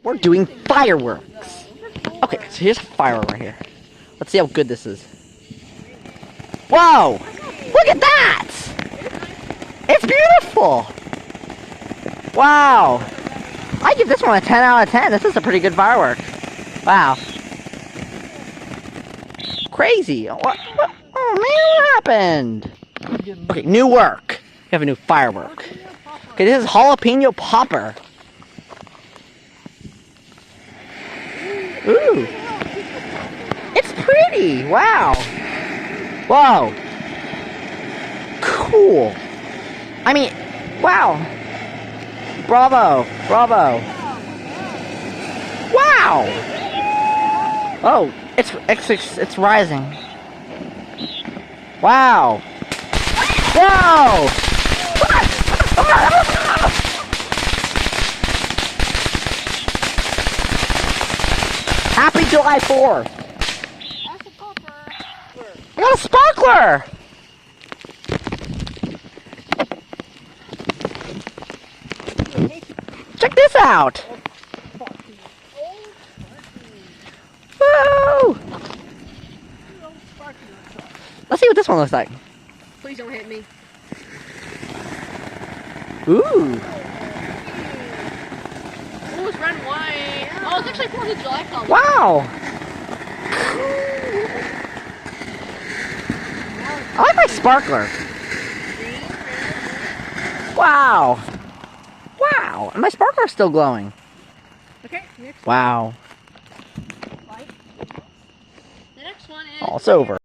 We're doing fireworks. Okay, so here's a firework right here. Let's see how good this is. Whoa! Look at that! It's beautiful! Wow! I give this one a 10 out of 10. This is a pretty good firework. Wow. Crazy. What? Oh man, what happened? Okay, new work. We have a new firework. Okay, this is jalapeno popper. Ooh. It's pretty. Wow. Whoa. Cool. I mean, wow. Bravo. Bravo. Wow. Oh, it's rising. Wow. Whoa. Happy July 4th. I got a sparkler. Check this out. Woo! Let's see what this one looks like. Please don't hit me. Ooh. Oh, it's red and white. Oh, it's actually 4th of July color. Wow. I like my sparkler. Wow. Wow. And my sparkler's still glowing. Okay, next Wow. one. The next one is... Oh, it's over.